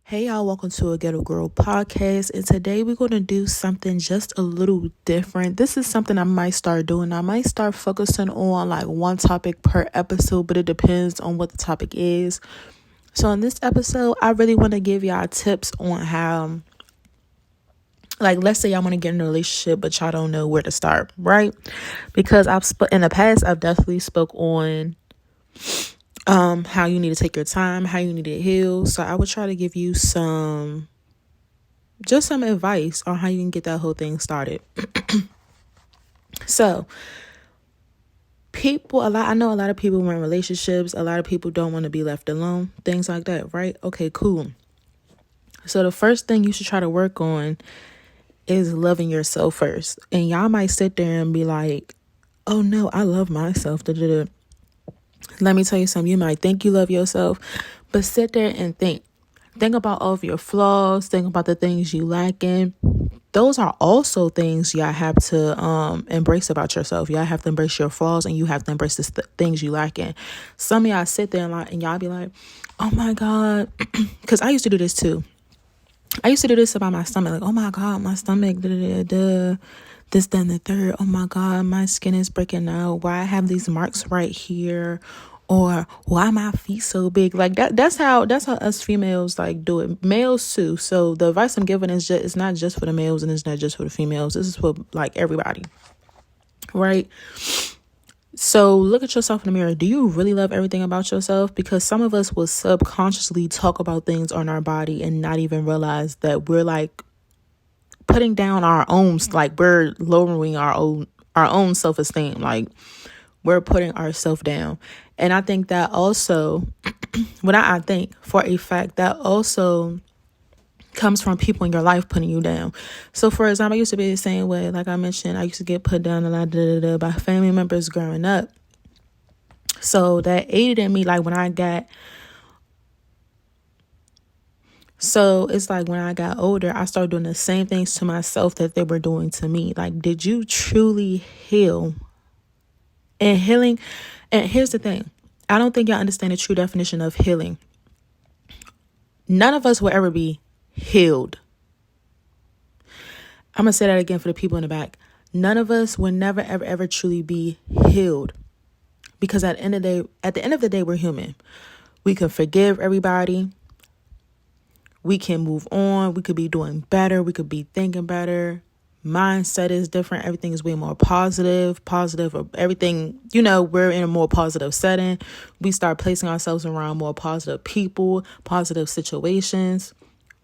Hey y'all, welcome to a Ghetto Girl podcast. And today we're going to do something just a little different. This is something I might start doing. I might start focusing on like one topic per episode, but it depends on what the topic is. So in this episode, I really want to give y'all tips on how, like, let's say y'all want to get in a relationship, but y'all don't know where to start, right? Because in the past, I've definitely spoke on how you need to take your time, how you need to heal. So I would try to give you some advice on how you can get that whole thing started. So I know a lot of people want relationships. A lot of people don't want to be left alone, things like that, right? Okay, cool. So the first thing you should try to work on is loving yourself first. And y'all might sit there and be like, oh no, I love myself. Da-da-da. Let me tell you something. You might think you love yourself, but sit there and think. Think about all of your flaws. Think about the things you lack in. Those are also things y'all have to embrace about yourself. Y'all have to embrace your flaws, and you have to embrace the things you lack in. Some of y'all sit there and y'all be like, oh my God. Because I used to do this too. I used to do this about my stomach. Like, oh my God, my stomach, da, da, da, da. This, then the third. Oh my God, my skin is breaking out. Why I have these marks right here? Or why my feet so big? Like that's how us females like do it. Males too. So the advice I'm giving is it's not just for the males and it's not just for the females. This is for like everybody. Right? So look at yourself in the mirror. Do you really love everything about yourself? Because some of us will subconsciously talk about things on our body and not even realize that we're like putting down our own, like we're lowering our own self-esteem. Like we're putting ourselves down. And I think that also, I think for a fact that also comes from people in your life putting you down. So for example, I used to be the same way. Like I mentioned, I used to get put down a lot by family members growing up. So that aided in me, like so it's like when I got older, I started doing the same things to myself that they were doing to me. Like, did you truly heal? And healing, and here's the thing. I don't think y'all understand the true definition of healing. None of us will ever be healed. I'm going to say that again for the people in the back. None of us will never, ever, ever truly be healed. Because at the end of the day, we're human. We can forgive everybody. We can move on. We could be doing better. We could be thinking better. Mindset is different. Everything is way more positive, everything, we're in a more positive setting. We start placing ourselves around more positive people, positive situations.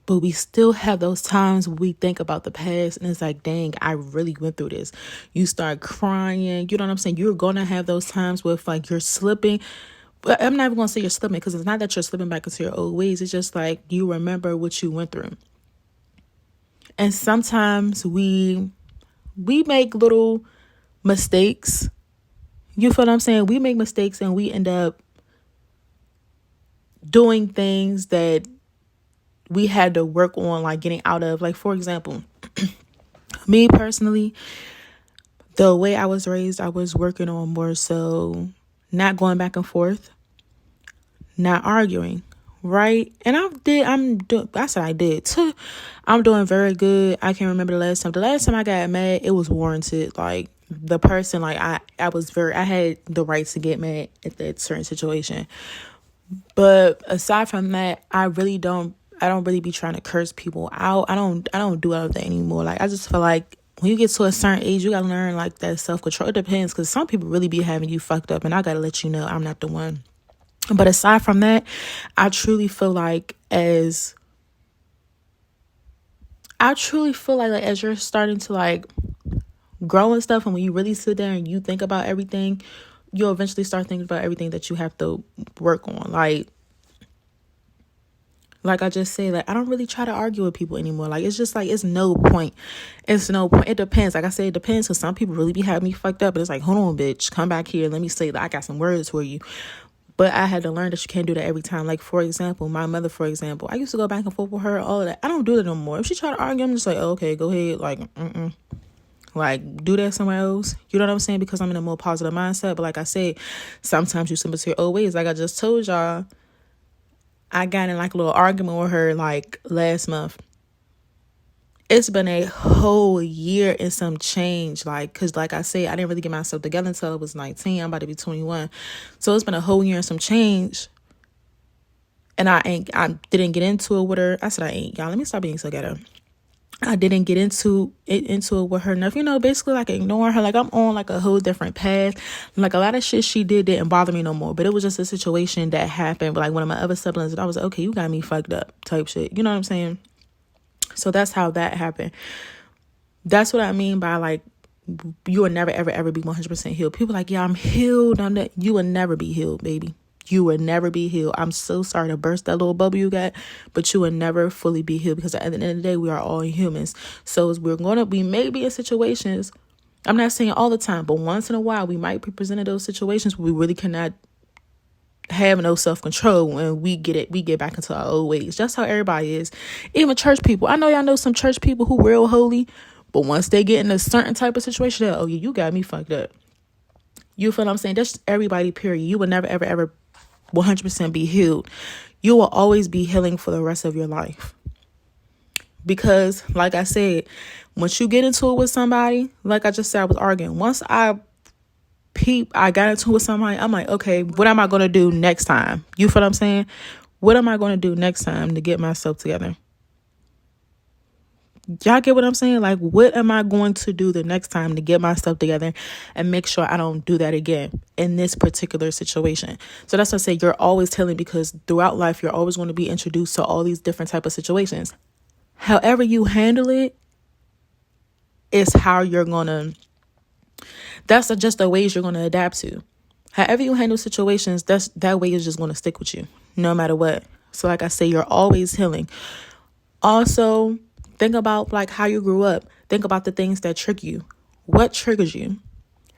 But we still have those times we think about the past and it's like, dang, I really went through this. You start crying. You know what I'm saying? You're going to have those times where like you're slipping. But I'm not even going to say you're slipping because it's not that you're slipping back into your old ways. It's just like you remember what you went through. And sometimes we make little mistakes. You feel what I'm saying? We make mistakes and we end up doing things that we had to work on, like getting out of. Like, for example, me personally, the way I was raised, I was working on more so not going back and forth, not arguing. Right. And I did. I'm doing very good. I can't remember the last time I got mad, it was warranted. Like the person, like I had the right to get mad at that certain situation. But aside from that, I don't really be trying to curse people out. I don't do all of that anymore. Like I just feel like when you get to a certain age, you gotta learn like that self-control. It depends because some people really be having you fucked up and I gotta let you know I'm not the one. But aside from that, I truly feel like as you're starting to like grow and stuff, and when you really sit there and you think about everything, you'll eventually start thinking about everything that you have to work on. Like I just said, like I don't really try to argue with people anymore. Like it's just like it's no point. It depends. Like I said, it depends because some people really be having me fucked up. But it's like, hold on, bitch, come back here. Let me say that I got some words for you. But I had to learn that you can't do that every time. Like, for example, my mother, I used to go back and forth with her, all of that. I don't do that no more. If she try to argue, I'm just like, oh, okay, go ahead. Like, Like, do that somewhere else. You know what I'm saying? Because I'm in a more positive mindset. But like I said, sometimes you simply say, oh, ways. Like I just told y'all, I got in like a little argument with her like last month. It's been a whole year and some change, like, because like I said, I didn't really get myself together until I was 19. I'm about to be 21. So it's been a whole year and some change. And I didn't get into it with her. I said I ain't. Y'all, let me stop being so ghetto. I didn't get into it with her enough, basically like ignoring her. Like I'm on like a whole different path. Like a lot of shit she didn't bother me no more. But it was just a situation that happened. Like one of my other siblings, and I was like, okay, you got me fucked up type shit. You know what I'm saying? So that's how that happened. That's what I mean by like, you will never, ever, ever be 100% healed. People like, yeah, I'm healed. You will never be healed, baby. You will never be healed. I'm so sorry to burst that little bubble you got, but you will never fully be healed, because at the end of the day, we are all humans. So we may be in situations, I'm not saying all the time, but once in a while, we might be presented those situations where we really cannot have no self-control when we get back into our old ways. That's how everybody is. Even church people. I know y'all know some church people who real holy, but once they get in a certain type of situation, oh yeah, you got me fucked up. You feel what I'm saying? That's everybody, period. You will never, ever, ever 100% be healed. You will always be healing for the rest of your life. Because, like I said, once you get into it with somebody, like I just said, I was arguing. Once I got into it with somebody, I'm like, okay, what am I going to do next time? You feel what I'm saying? What am I going to do next time to get myself together? Y'all get what I'm saying? Like, what am I going to do the next time to get myself together and make sure I don't do that again in this particular situation? So that's what I say, you're always healing, because throughout life, you're always going to be introduced to all these different type of situations. However you handle it is how you're going to, that's just the ways you're going to adapt to. However you handle situations, that way is just going to stick with you no matter what. So like I say, you're always healing. Also, think about like how you grew up. Think about the things that trigger you. What triggers you?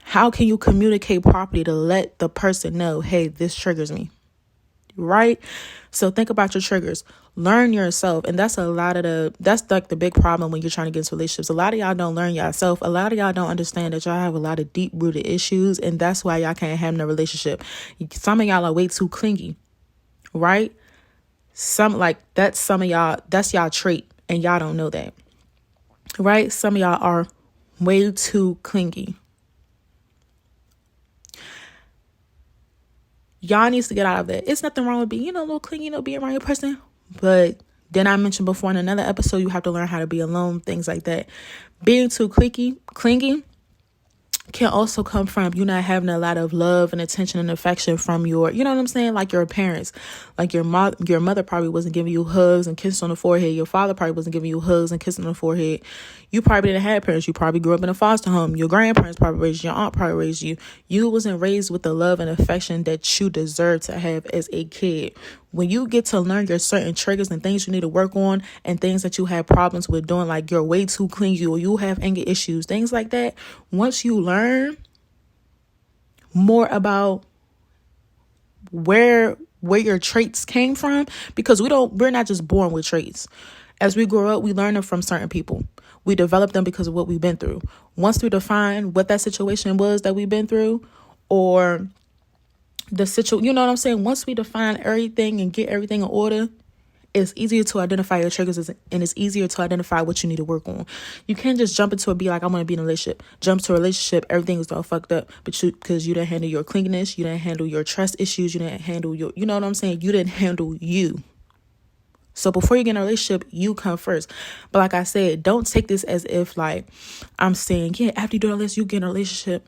How can you communicate properly to let the person know, hey, this triggers me? Right? So think about your triggers. Learn yourself. And that's like the big problem when you're trying to get into relationships. A lot of y'all don't learn yourself. A lot of y'all don't understand that y'all have a lot of deep rooted issues, and that's why y'all can't have no relationship. Some of y'all are way too clingy, right? That's y'all trait, and y'all don't know that, right? Some of y'all are way too clingy. Y'all needs to get out of that. It's nothing wrong with being, a little clingy, being around your person. But then I mentioned before in another episode, you have to learn how to be alone, things like that. Being too clingy can also come from you not having a lot of love and attention and affection from your, you know what I'm saying? Like your parents, like your mother probably wasn't giving you hugs and kisses on the forehead. Your father probably wasn't giving you hugs and kisses on the forehead. You probably didn't have parents. You probably grew up in a foster home. Your grandparents probably raised you. Your aunt probably raised you. You wasn't raised with the love and affection that you deserve to have as a kid. When you get to learn your certain triggers and things you need to work on and things that you have problems with doing, like you're way too clingy or you have anger issues, things like that. Once you learn more about where your traits came from, because we're not just born with traits. As we grow up, we learn them from certain people. We develop them because of what we've been through. Once we define what that situation was that we've been through, or the situation, you know what I'm saying? Once we define everything and get everything in order, it's easier to identify your triggers, and it's easier to identify what you need to work on. You can't just jump into be like, I want to be in a relationship. Jump to a relationship, everything is all fucked up, because you didn't handle your clinginess, you didn't handle your trust issues, you didn't handle you know what I'm saying? You didn't handle you. So before you get in a relationship, you come first. But like I said, don't take this as if like I'm saying, yeah, after you do all this, you get in a relationship.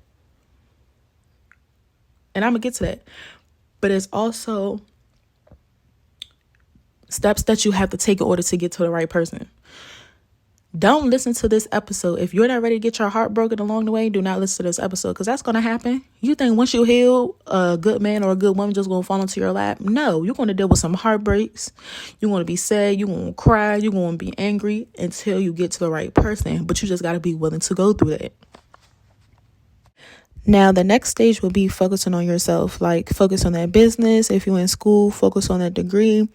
And I'm going to get to that. But it's also steps that you have to take in order to get to the right person. Don't listen to this episode. If you're not ready to get your heart broken along the way, do not listen to this episode, because that's going to happen. You think once you heal, a good man or a good woman just going to fall into your lap? No, you're going to deal with some heartbreaks. You're going to be sad. You're going to cry. You're going to be angry until you get to the right person. But you just got to be willing to go through that. Now, the next stage will be focusing on yourself, like focus on that business. If you're in school, focus on that degree.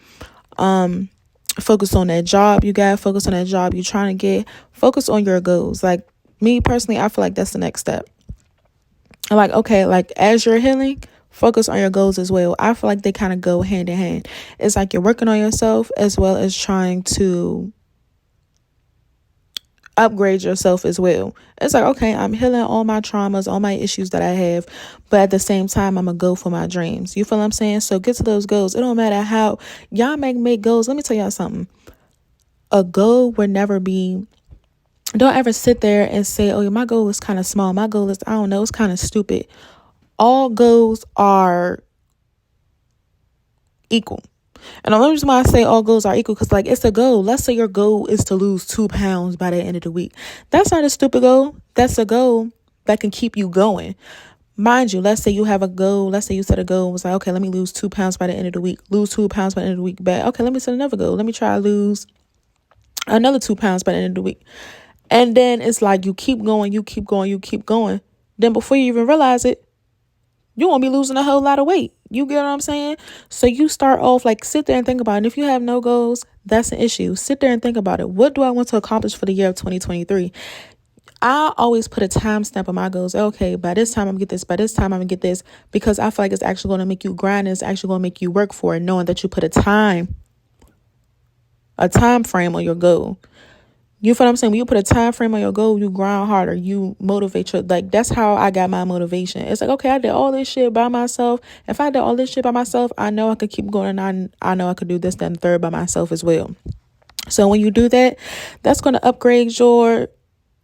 Focus on that job you got. Focus on that job you're trying to get. Focus on your goals. Like me personally, I feel like that's the next step. Like, okay, like as you're healing, focus on your goals as well. I feel like they kind of go hand in hand. It's like you're working on yourself as well as trying to upgrade yourself as well. It's like, okay, I'm healing all my traumas, all my issues that I have, but at the same time, I'm gonna go for my dreams. You feel what I'm saying? So get to those goals. It don't matter how y'all make goals. Let me tell y'all something. A goal will never be, don't ever sit there and say, oh, my goal is kind of small. My goal is, I don't know, it's kind of stupid. All goals are equal. And the only reason why I say all goals are equal, because like it's a goal. Let's say your goal is to lose 2 pounds by the end of the week. That's not a stupid goal. That's a goal that can keep you going. Mind you, let's say you have a goal. Let's say you set a goal and was like, okay, let me lose 2 pounds by the end of the week. Lose 2 pounds by the end of the week. Back. Okay, let me set another goal. Let me try to lose another 2 pounds by the end of the week. And then it's like you keep going, you keep going, you keep going. Then before you even realize it, you won't be losing a whole lot of weight. You get what I'm saying? So you start off like sit there and think about it. And if you have no goals, that's an issue. Sit there and think about it. What do I want to accomplish for the year of 2023? I always put a time stamp on my goals. Okay, by this time I'm gonna get this. By this time I'm gonna get this, because I feel like it's actually going to make you grind. And it's actually going to make you work for it, knowing that you put a time frame on your goal. You feel what I'm saying? When you put a time frame on your goal, you grind harder, you motivate your, like, that's how I got my motivation. It's like, okay, I did all this shit by myself. If I did all this shit by myself, I know I could keep going, and I know I could do this, that, and third by myself as well. So when you do that, that's going to upgrade your,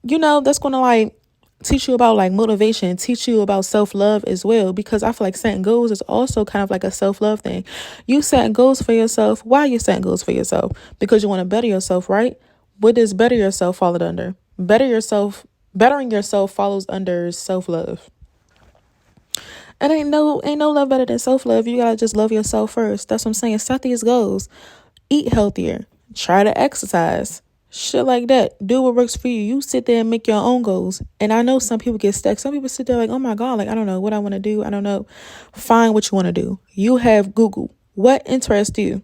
that's going to like teach you about like motivation, teach you about self-love as well, because I feel like setting goals is also kind of like a self-love thing. You setting goals for yourself. Why are you setting goals for yourself? Because you want to better yourself, right? What does better yourself fall under? Bettering yourself follows under self-love. And ain't no love better than self-love. You gotta just love yourself first. That's what I'm saying. Set these goals. Eat healthier. Try to exercise. Shit like that. Do what works for you. You sit there and make your own goals. And I know some people get stuck. Some people sit there like, oh my God, like, I don't know what I want to do. I don't know. Find what you want to do. You have Google. What interests you?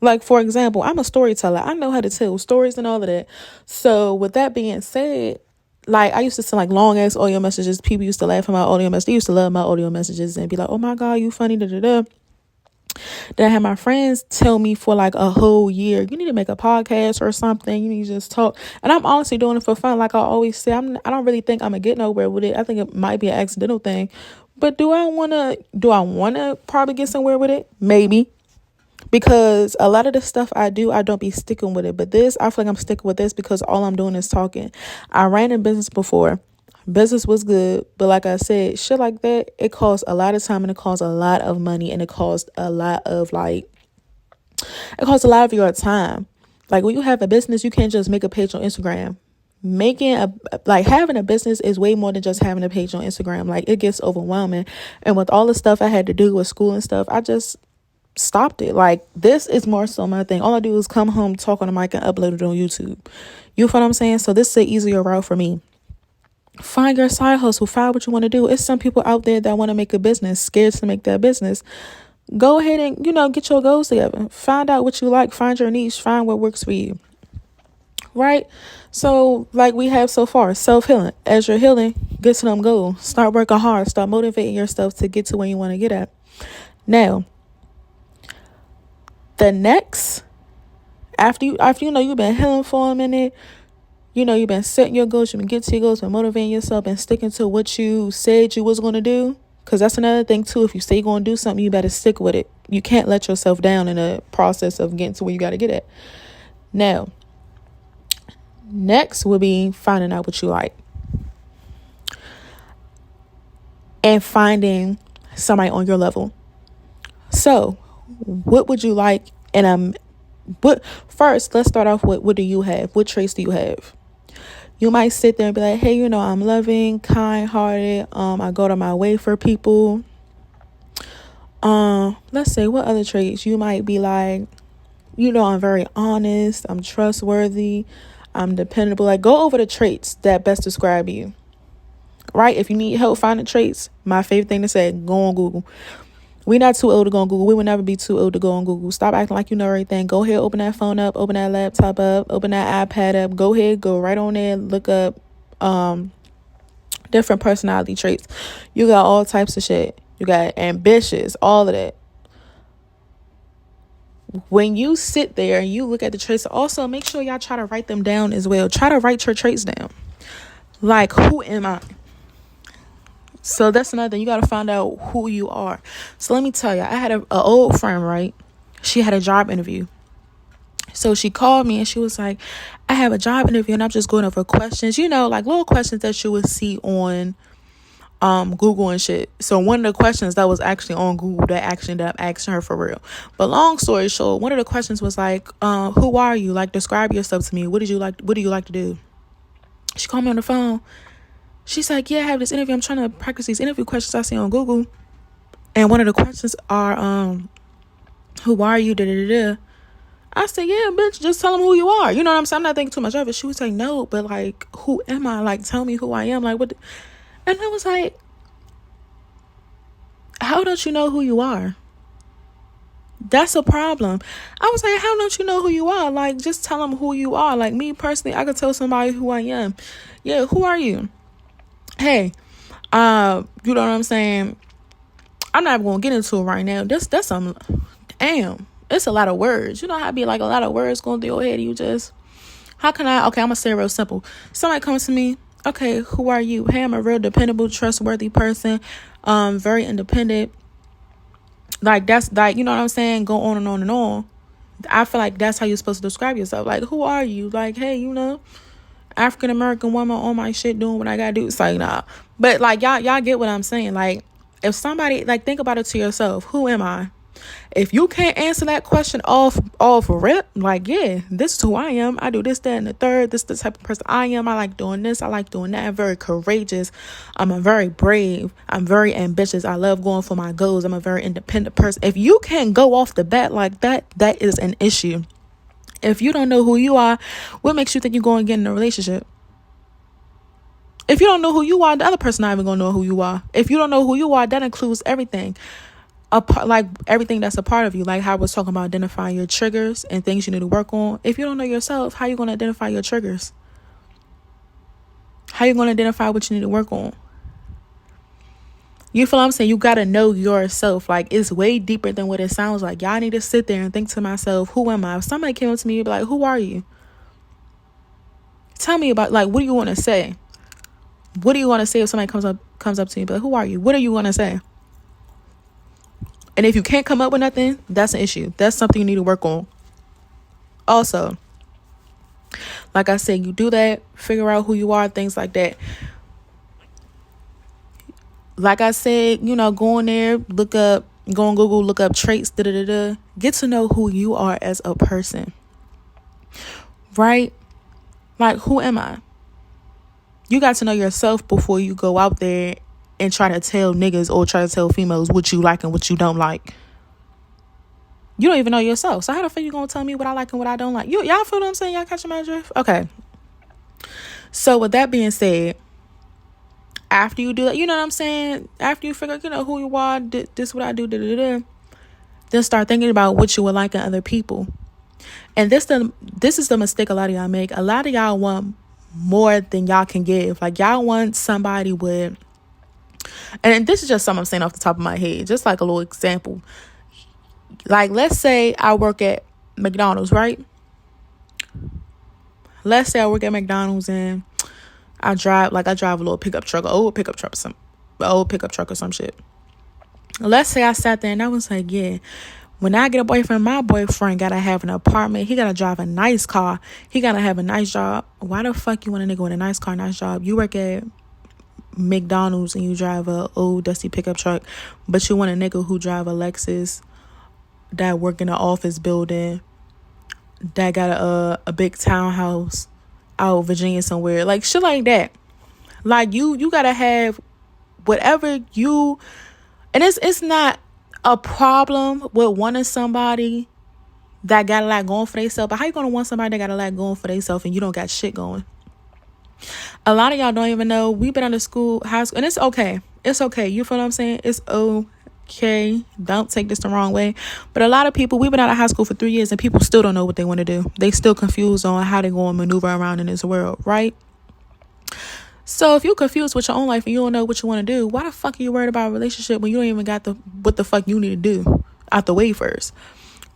Like, for example, I'm a storyteller. I know how to tell stories and all of that. So with that being said, like, I used to send like long ass audio messages. People used to laugh at my audio messages. They used to love my audio messages and be like, oh my God, you funny, da da da. Then I had my friends tell me for like a whole year, you need to make a podcast or something. You need to just talk. And I'm honestly doing it for fun. Like I always say, I don't really think I'm gonna get nowhere with it. I think it might be an accidental thing. But do I wanna probably get somewhere with it? Maybe. Because a lot of the stuff I do, I don't be sticking with it. But this, I feel like I'm sticking with this because all I'm doing is talking. I ran a business before. Business was good. But like I said, shit like that, it costs a lot of time and it costs a lot of money. And it costs a lot of your time. Like when you have a business, you can't just make a page on Instagram. Having a business is way more than just having a page on Instagram. Like it gets overwhelming. And with all the stuff I had to do with school and stuff, I just stopped it. Like this is more so my thing. All I do is come home, talk on the mic, and upload it on YouTube. You feel what I'm saying? So this is an easier route for me. Find your side hustle. Find what you want to do. It's some people out there that want to make a business, scared to make that business. Go ahead and get your goals together. Find out what you like. Find your niche. Find what works for you. Right? So like we have so far, self-healing. As you're healing, get to them goals. Start working hard. Start motivating yourself to get to where you want to get at. Now, the next, after you've been healing for a minute, you've been setting your goals, you've been getting to your goals, been motivating yourself, and sticking to what you said you was going to do. Because that's another thing too. If you say you're going to do something, you better stick with it. You can't let yourself down in the process of getting to where you got to get at. Now, next will be finding out what you like. And finding somebody on your level. So, what would you like? And first, let's start off with, what do you have? What traits do you have? You might sit there and be like, hey, I'm loving, kind-hearted. I go to my way for people. Let's say, what other traits? You might be like, I'm very honest. I'm trustworthy. I'm dependable. Like, go over the traits that best describe you. Right? If you need help finding traits, my favorite thing to say, go on Google. We're not too old to go on Google. We will never be too old to go on Google. Stop acting like you know everything. Go ahead, open that phone up, open that laptop up, open that iPad up. Go ahead, go right on there, look up different personality traits. You got all types of shit. You got ambitious, all of that. When you sit there and you look at the traits, also make sure y'all try to write them down as well. Try to write your traits down. Like, who am I? So that's another thing. You got to find out who you are. So let me tell you, I had an old friend, right? She had a job interview. So she called me and she was like, I have a job interview and I'm just going over questions, like little questions that you would see on Google and shit. So one of the questions that was actually on Google that actually ended up asking her for real. But long story short, one of the questions was like, who are you? Like, describe yourself to me. What do you like to do? She called me on the phone. She's like, yeah, I have this interview. I'm trying to practice these interview questions I see on Google. And one of the questions are, who are you? Da da da. I said, yeah, bitch, just tell them who you are. You know what I'm saying? I'm not thinking too much of it. She was like, no, but like, who am I? Like, tell me who I am. Like, what? And I was like, how don't you know who you are? That's a problem. I was like, how don't you know who you are? Like, just tell them who you are. Like, me personally, I could tell somebody who I am. Yeah, who are you? Hey, you know what I'm saying? I'm not even gonna get into it right now. That's some, damn, it's a lot of words. You know how I be like a lot of words going through your head. You just, how can I? Okay, I'm gonna say it real simple. Somebody comes to me. Okay, who are you? Hey, I'm a real dependable, trustworthy person. Very independent. Like, that's like, you know what I'm saying? Go on and on and on. I feel like that's how you're supposed to describe yourself. Like, who are you? Like, hey, African American woman on my shit doing what I gotta do. It's like, nah. But like, y'all get what I'm saying. Like, if somebody, like, think about it to yourself. Who am I? If you can't answer that question off rip, like, yeah, this is who I am. I do this, that, and the third. This is the type of person I am. I like doing this. I like doing that. I'm very courageous. I'm very brave. I'm very ambitious. I love going for my goals. I'm a very independent person. If you can't go off the bat like that, that is an issue. If you don't know who you are, what makes you think you're going to get in a relationship? If you don't know who you are, the other person not even going to know who you are. If you don't know who you are, that includes everything. Like everything that's a part of you. Like how I was talking about identifying your triggers and things you need to work on. If you don't know yourself, how you going to identify your triggers? How you going to identify what you need to work on? You feel what I'm saying? You got to know yourself. Like, it's way deeper than what it sounds like. Y'all need to sit there and think to myself, who am I? If somebody came up to me and be like, who are you? Tell me about, like, what do you want to say? What do you want to say if somebody comes up to you and be like, who are you? What are you going to say? And if you can't come up with nothing, that's an issue. That's something you need to work on. Also, like I said, you do that, figure out who you are, things like that. Like I said, go on there, go on Google, look up traits, get to know who you are as a person. Right? Like, who am I? You got to know yourself before you go out there and try to tell niggas or try to tell females what you like and what you don't like. You don't even know yourself. So how the fuck you gonna tell me what I like and what I don't like? Y'all feel what I'm saying? Y'all catching my drift? Okay. So with that being said, after you do that, you know what I'm saying? After you figure out, who you are, this what I do, then start thinking about what you would like in other people. And this is the mistake a lot of y'all make. A lot of y'all want more than y'all can give. Like, y'all want somebody with, and this is just something I'm saying off the top of my head, just like a little example. Like, let's say I work at McDonald's, right? Let's say I work at McDonald's and I drive a little pickup truck, old pickup truck or some shit. Let's say I sat there and I was like, yeah, when I get a boyfriend, my boyfriend gotta have an apartment. He gotta drive a nice car. He gotta have a nice job. Why the fuck you want a nigga with a nice car, nice job? You work at McDonald's and you drive a old dusty pickup truck, but you want a nigga who drive a Lexus, that work in an office building, that got a big townhouse out of Virginia somewhere, like shit like that. Like, you gotta have whatever you, and it's not a problem with wanting somebody that got a lot going for themselves, but how you gonna want somebody that got a lot going for themselves and you don't got shit going? A lot of y'all don't even know. We've been out of high school, and it's okay. It's okay. You feel what I'm saying? It's okay. Don't take this the wrong way. But a lot of people, we've been out of high school for 3 years and people still don't know what they want to do. They still confused on how they're going to maneuver around in this world, right? So if you're confused with your own life and you don't know what you want to do, why the fuck are you worried about a relationship when you don't even got what the fuck you need to do out the way first?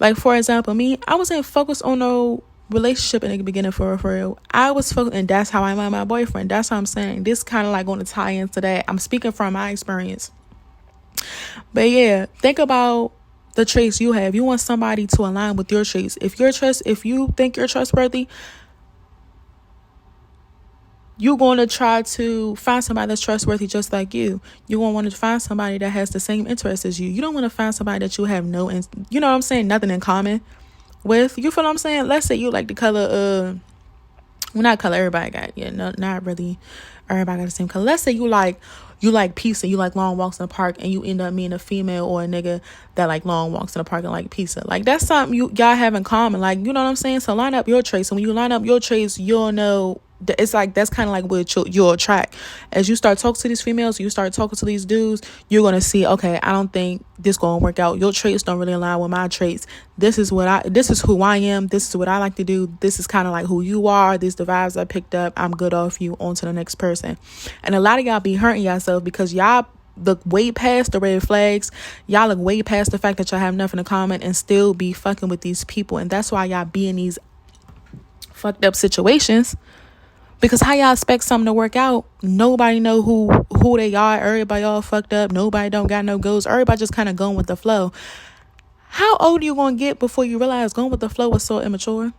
Like, for example, me, I wasn't focused on no relationship in the beginning for real. I was focused, and that's how I met my boyfriend. That's what I'm saying. This kind of like going to tie into that. I'm speaking from my experience. But yeah, think about the traits you have. You want somebody to align with your traits. If you think you're trustworthy, you're going to try to find somebody that's trustworthy just like you. You're going to want to find somebody that has the same interests as you. You don't want to find somebody that you have you know what I'm saying, nothing in common with. You feel what I'm saying? Let's say you like the color, well, not color everybody got. Yeah, no, not really everybody got the same color. Let's say you like pizza, you like long walks in the park, and you end up meeting a female or a nigga that like long walks in the park and like pizza. Like, that's something y'all have in common. Like, you know what I'm saying? So line up your traits. And when you line up your traits, you'll know. It's like, that's kind of like what you'll attract. As you start talking to these females, you start talking to these dudes, you're going to see, okay, I don't think this going to work out. Your traits don't really align with my traits. This is who I am. This is what I like to do. This is kind of like who you are. These the vibes I picked up. I'm good off you, on to the next person. And a lot of y'all be hurting yourself because y'all look way past the red flags. Y'all look way past the fact that y'all have nothing in common and still be fucking with these people. And that's why y'all be in these fucked up situations. Because how y'all expect something to work out? Nobody know who they are. Everybody all fucked up. Nobody don't got no goals. Everybody just kind of going with the flow. How old are you going to get before you realize going with the flow is so immature?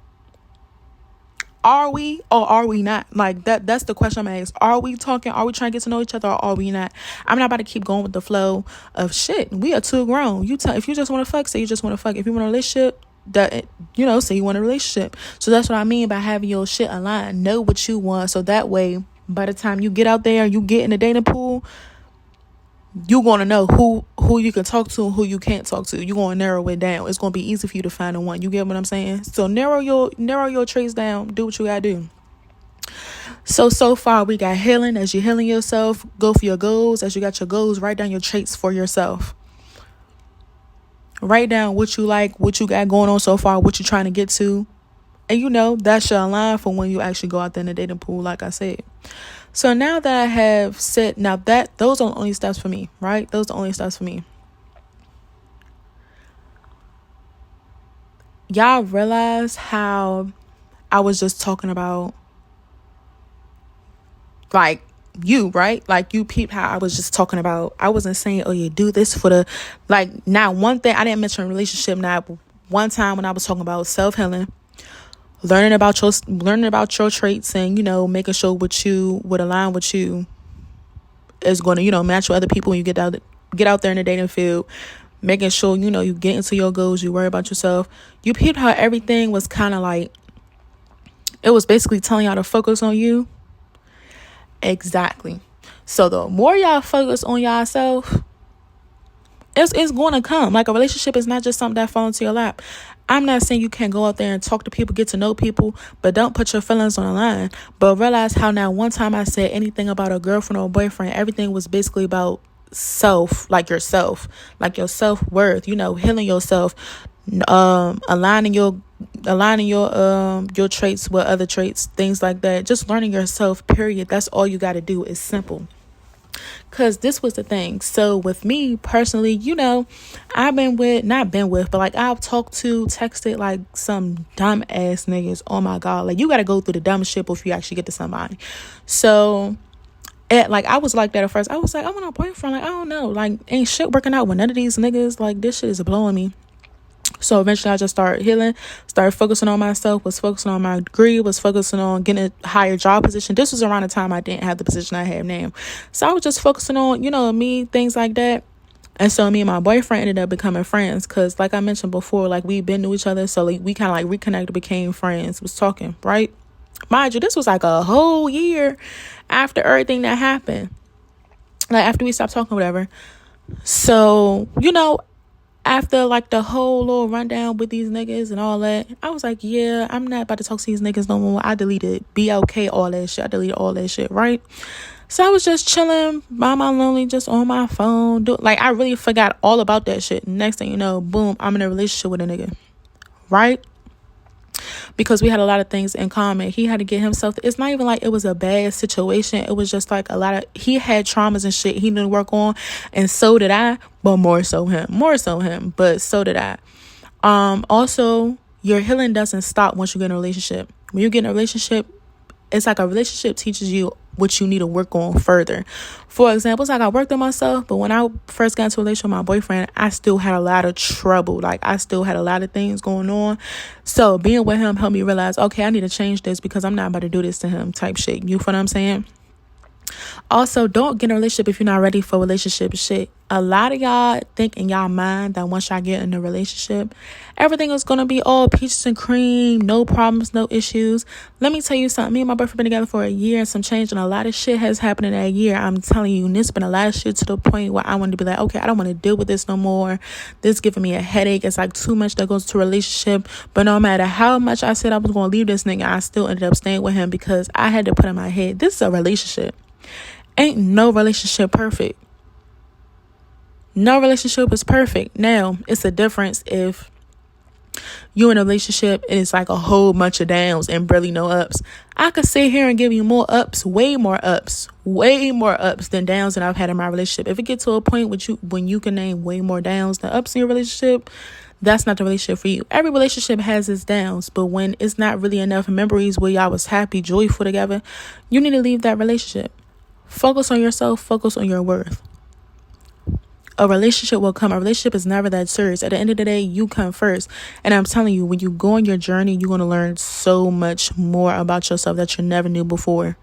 Are we or are we not? Like, that's the question I'm asking. Are we talking? Are we trying to get to know each other, or are we not? I'm not about to keep going with the flow of shit. We are too grown. If you just want to fuck, say you just want to fuck. If you want a relationship, that, you know, say you want a relationship. So that's what I mean by having your shit aligned. Know what you want, so that way by the time you get out there, you get in the dating pool, you're going to know who you can talk to and who you can't talk to. You're going to narrow it down. It's going to be easy for you to find the one. You get what I'm saying? So narrow your traits down. Do what you got to do. So far we got healing. As you're healing yourself, go for your goals. As you got your goals, write down your traits for yourself. Write down what you like, what you got going on so far, what you're trying to get to. And you know, that should align for when you actually go out there in the dating pool, like I said. So now that I have said, those are the only steps for me, right? Those are the only steps for me. Y'all realize how I was just talking about, like, you, right? Like, you peep how I was just talking about, I wasn't saying, oh, you do this for the, like, now one thing I didn't mention relationship. Now, one time when I was talking about self-healing, learning about your traits, and, you know, making sure what you would align with you is going to, you know, match with other people when you get out there in the dating field, making sure, you know, you get into your goals, you worry about yourself. You peeped how everything was kind of like, it was basically telling y'all to focus on you. Exactly. So the more y'all focus on yourself, it's going to come. Like, a relationship is not just something that falls into your lap. I'm not saying you can't go out there and talk to people, get to know people, but don't put your feelings on the line. But realize how now one time I said anything about a girlfriend or a boyfriend, everything was basically about self, like yourself, like your self-worth, you know, healing yourself, aligning your traits with other traits, things like that. Just learning yourself, period. That's all you got to do. Is simple. Because this was the thing. So with me personally, you know, I've but like, I've texted like some dumb ass niggas. Oh my God. Like, you got to go through the dumb shit before you actually get to somebody. So like, I was like that at first. I was like, I want a boyfriend. Like, I don't know. Like, ain't shit working out with none of these niggas. Like, this shit is blowing me. So eventually I just started healing, started focusing on myself, was focusing on my degree, was focusing on getting a higher job position. This was around the time I didn't have the position I have now. So I was just focusing on, you know, me, things like that. And so me and my boyfriend ended up becoming friends because, like I mentioned before, like, we've been to each other. So like, we kind of like reconnected, became friends, was talking, right? Mind you, this was like a whole year after everything that happened. Like, after we stopped talking, whatever. So, you know, after like the whole little rundown with these niggas and all that, I was like, yeah, I'm not about to talk to these niggas no more. I deleted BLK, all that shit. I deleted all that shit, right? So I was just chilling by my lonely, just on my phone. Like, I really forgot all about that shit. Next thing you know, boom, I'm in a relationship with a nigga, right? because we had a lot of things in common. He had to get himself, it's not even like it was a bad situation. It was just like a lot of, he had traumas and shit he didn't work on, and so did I, but more so him, but so did I. Also, your healing doesn't stop once you get in a relationship. When you get in a relationship, it's like a relationship teaches you what you need to work on further. For example, it's like I worked on myself, but when I first got into a relationship with my boyfriend, I still had a lot of trouble. Like, I still had a lot of things going on. So being with him helped me realize, okay, I need to change this because I'm not about to do this to him type shit. You feel what I'm saying? Also, don't get in a relationship if you're not ready for relationship shit. A lot of y'all think in y'all mind that once y'all get in a relationship, everything is going to be all peaches and cream, no problems, no issues. Let me tell you something. Me and my boyfriend been together for a year and some change, and a lot of shit has happened in that year. I'm telling you, and it's been a lot of shit to the point where I wanted to be like, okay, I don't want to deal with this no more. This giving me a headache. It's like too much that goes to a relationship. But no matter how much I said I was going to leave this nigga, I still ended up staying with him because I had to put in my head, this is a relationship. Ain't no relationship perfect. No relationship is perfect. Now, it's a difference if you're in a relationship and it's like a whole bunch of downs and barely no ups. I could sit here and give you more ups, way more ups than downs that I've had in my relationship. If it gets to a point when you can name way more downs than ups in your relationship, that's not the relationship for you. Every relationship has its downs, but when it's not really enough memories where y'all was happy, joyful together, you need to leave that relationship. Focus on yourself. Focus on your worth. A relationship will come. A relationship is never that serious. At the end of the day, you come first. And I'm telling you, when you go on your journey, you're going to learn so much more about yourself that you never knew before.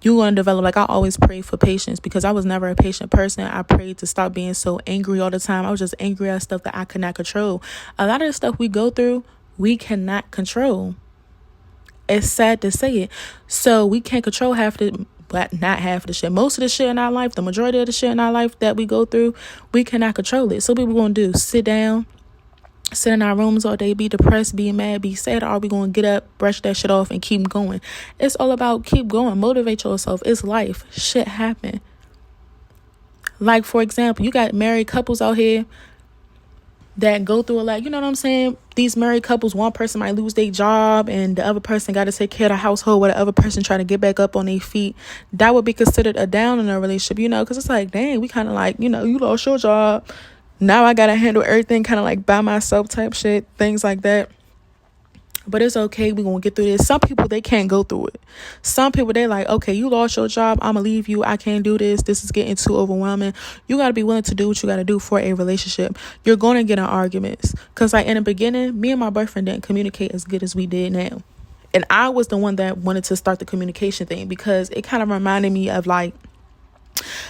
You're going to develop, like I always pray for patience because I was never a patient person. I prayed to stop being so angry all the time. I was just angry at stuff that I could not control. A lot of the stuff we go through, we cannot control. It's sad to say it. So we can't control not half of the shit. Most of the shit in our life, the majority of the shit in our life that we go through, we cannot control it. So what we going to do? Sit down, sit in our rooms all day, be depressed, be mad, be sad, or are we going to get up, brush that shit off, and keep going? It's all about keep going. Motivate yourself. It's life. Shit happen. Like, for example, you got married couples out here that go through a lot. You know what I'm saying? These married couples, one person might lose their job and the other person got to take care of the household while the other person trying to get back up on their feet. That would be considered a down in a relationship, because it's like, dang, we kind of like, you lost your job. Now I got to handle everything kind of like by myself type shit, things like that. But it's okay. We're going to get through this. Some people, they can't go through it. Some people, they like, okay, you lost your job. I'm going to leave you. I can't do this. This is getting too overwhelming. You got to be willing to do what you got to do for a relationship. You're going to get in arguments. Because like in the beginning, me and my boyfriend didn't communicate as good as we did now. And I was the one that wanted to start the communication thing because it kind of reminded me of like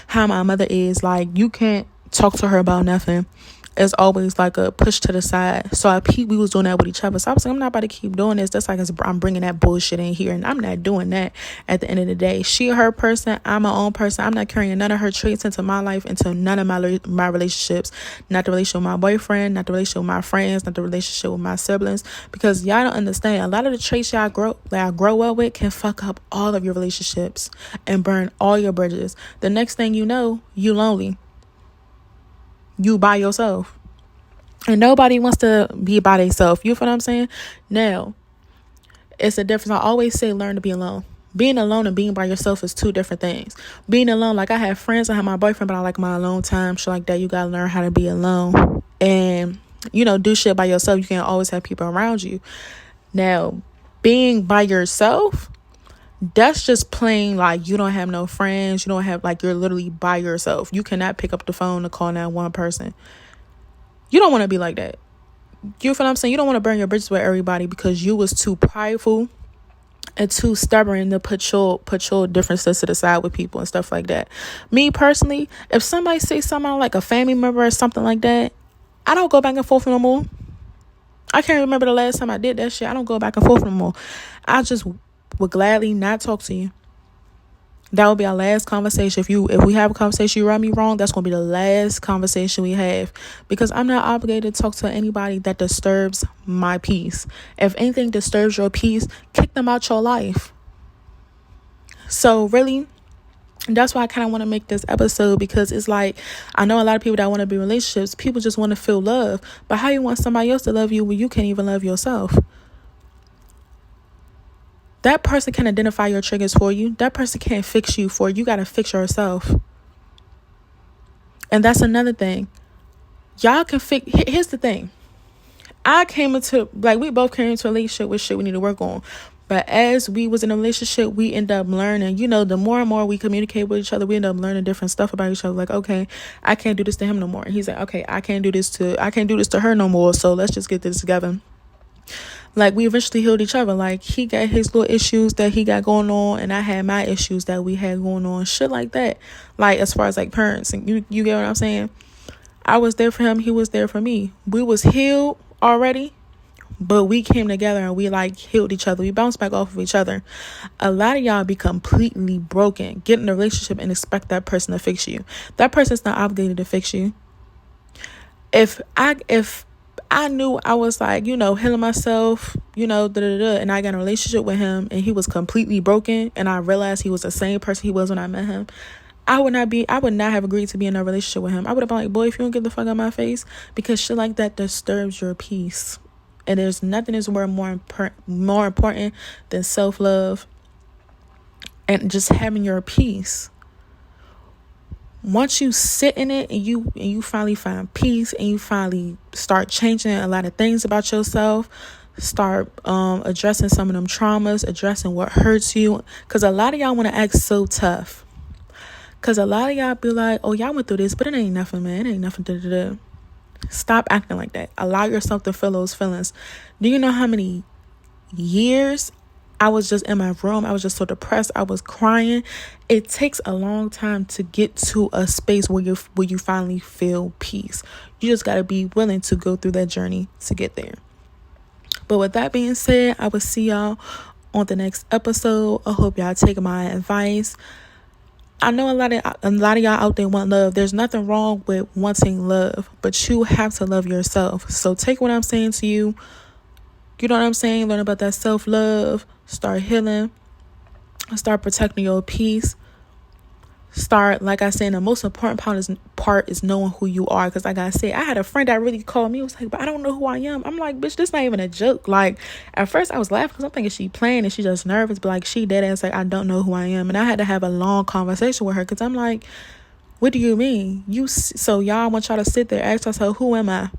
how my mother is. Like, you can't talk to her about nothing. It's always like a push to the side. So we was doing that with each other. So I was like, I'm not about to keep doing this. That's like I'm bringing that bullshit in here, and I'm not doing that. At the end of the day, she her person, I'm my own person. I'm not carrying none of her traits into my life, into none of my relationships. Not the relationship with my boyfriend, not the relationship with my friends, not the relationship with my siblings. Because y'all don't understand. A lot of the traits y'all grow up with can fuck up all of your relationships and burn all your bridges. The next thing you know, you lonely. You by yourself. And nobody wants to be by themselves. You feel what I'm saying? Now, it's a difference. I always say learn to be alone. Being alone and being by yourself is two different things. Being alone, like I have friends, I have my boyfriend, but I like my alone time. Shit like that. You gotta learn how to be alone. And, do shit by yourself. You can't always have people around you. Now, being by yourself, that's just plain like you don't have no friends. You don't have you're literally by yourself. You cannot pick up the phone to call that one person. You don't want to be like that. You feel what I'm saying? You don't want to burn your bridges with everybody because you was too prideful and too stubborn to put your differences to the side with people and stuff like that. Me personally, if somebody say something like a family member or something like that, I don't go back and forth no more. I can't remember the last time I did that shit. I don't go back and forth no more. I just would gladly not talk to you. That would be our last conversation. If we have a conversation, you run me wrong, that's going to be the last conversation we have. Because I'm not obligated to talk to anybody that disturbs my peace. If anything disturbs your peace, kick them out your life. So really, that's why I kind of want to make this episode, because it's like, I know a lot of people that want to be in relationships, people just want to feel love. But how you want somebody else to love you when you can't even love yourself? That person can identify your triggers for you. That person can't fix you for you. You got to fix yourself. And that's another thing. Y'all can fix. Here's the thing. We both came into a relationship with shit we need to work on. But as we was in a relationship, we end up learning, the more and more we communicate with each other, we end up learning different stuff about each other. Like, okay, I can't do this to him no more. And he's like, okay, I can't do this to her no more. So let's just get this together. Like, we eventually healed each other. Like, he got his little issues that he got going on, and I had my issues that we had going on. Shit like that. Like, as far as like parents, and you get what I'm saying? I was there for him. He was there for me. We was healed already, but we came together and we like healed each other. We bounced back off of each other. A lot of y'all be completely broken, get in a relationship and expect that person to fix you. That person's not obligated to fix you. If I knew I was like, healing myself, and I got in a relationship with him and he was completely broken, and I realized he was the same person he was when I met him, I would not have agreed to be in a relationship with him. I would have been like, boy, if you don't get the fuck out of my face, because shit like that disturbs your peace. And there's nothing that's more important than self-love and just having your peace. Once you sit in it and you finally find peace and you finally start changing a lot of things about yourself, start addressing some of them traumas, addressing what hurts you. Because a lot of y'all want to act so tough. Because a lot of y'all be like, oh, y'all went through this, but it ain't nothing, man. It ain't nothing. Da-da-da. Stop acting like that. Allow yourself to feel those feelings. Do you know how many years I was just in my room? I was just so depressed. I was crying. It takes a long time to get to a space where you finally feel peace. You just got to be willing to go through that journey to get there. But with that being said, I will see y'all on the next episode. I hope y'all take my advice. I know a lot of y'all out there want love. There's nothing wrong with wanting love, but you have to love yourself. So take what I'm saying to you. You know what I'm saying? Learn about that self-love. Start healing. Start protecting your peace. Start, like I said, the most important part is knowing who you are. Because like I said, I had a friend that really called me. Was like, but I don't know who I am. I'm like, bitch, this not even a joke. Like, at first I was laughing because I'm thinking she playing and she just nervous. But like, she dead ass like, I don't know who I am. And I had to have a long conversation with her because I'm like, what do you mean? So y'all, I want y'all to sit there, ask yourself, who am I?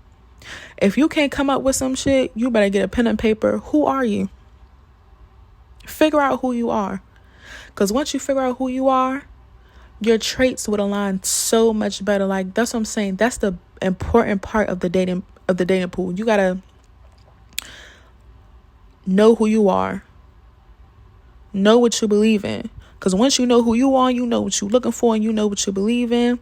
If you can't come up with some shit, you better get a pen and paper. Who are you? Figure out who you are. Because once you figure out who you are, your traits would align so much better. Like, that's what I'm saying. That's the important part of the dating pool. You gotta know who you are. Know what you believe in. Because once you know who you are, you know what you're looking for, and you know what you believe in,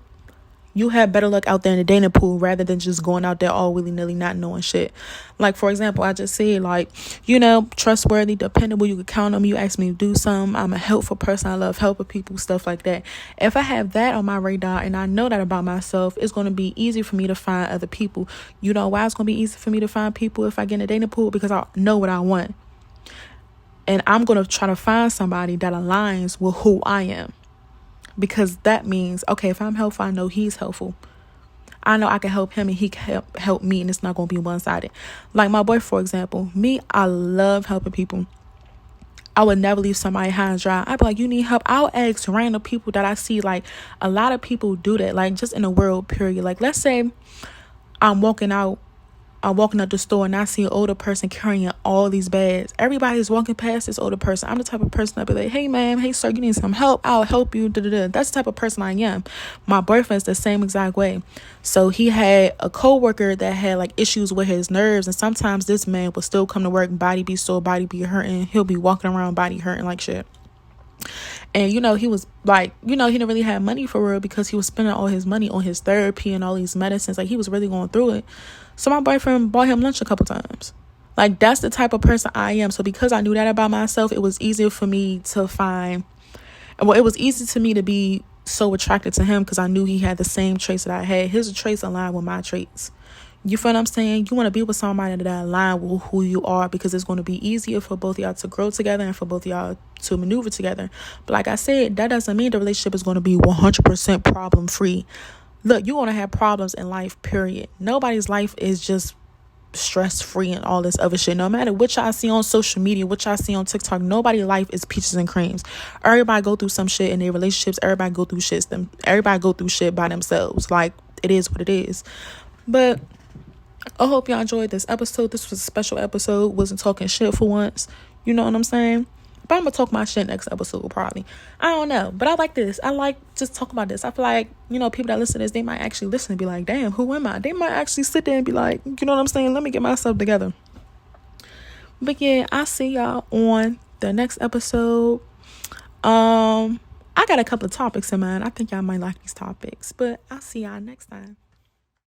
you have better luck out there in the dating pool rather than just going out there all willy-nilly not knowing shit. Like, for example, I just said, like, trustworthy, dependable, you can count on me, you ask me to do something, I'm a helpful person, I love helping people, stuff like that. If I have that on my radar and I know that about myself, it's going to be easy for me to find other people. You know why it's going to be easy for me to find people if I get in a dating pool? Because I know what I want. And I'm going to try to find somebody that aligns with who I am. Because that means, okay, if I'm helpful, I know he's helpful. I know I can help him and he can help me, and it's not going to be one-sided. Like my boy, for example, I love helping people. I would never leave somebody high and dry. I'd be like, you need help? I'll ask random people that I see. Like, a lot of people do that, like, just in the world, period. Like, let's say I'm walking out the store and I see an older person carrying all these bags. Everybody's walking past this older person. I'm the type of person that be like, hey ma'am, hey sir, you need some help? I'll help you. Da-da-da. That's the type of person I am. My boyfriend's the same exact way. So he had a coworker that had like issues with his nerves, and sometimes this man will still come to work, body be sore, body be hurting. He'll be walking around body hurting like shit. And he was like, he didn't really have money for real because he was spending all his money on his therapy and all these medicines. Like, he was really going through it. So my boyfriend bought him lunch a couple times. Like, that's the type of person I am. So because I knew that about myself, it was easier for me to find, well, it was easy to me to be so attracted to him because I knew he had the same traits that I had. His traits aligned with my traits. You feel what I'm saying? You want to be with somebody that align with who you are, because it's going to be easier for both of y'all to grow together and for both of y'all to maneuver together. But like I said, that doesn't mean the relationship is going to be 100% problem free. Look, you're going to have problems in life, period. Nobody's life is just stress-free and all this other shit. No matter what y'all see on social media, what y'all see on TikTok, nobody's life is peaches and creams. Everybody go through some shit in their relationships. Everybody go through shit by themselves. Like, it is what it is. But I hope y'all enjoyed this episode. This was a special episode. Wasn't talking shit for once. You know what I'm saying? But I'm gonna talk my shit next episode probably. I don't know. But I like this. I like just talk about this. I feel like, people that listen to this, they might actually listen and be like, damn, who am I? They might actually sit there and be like, you know what I'm saying? Let me get myself together. But yeah, I'll see y'all on the next episode. I got a couple of topics in mind. I think y'all might like these topics. But I'll see y'all next time.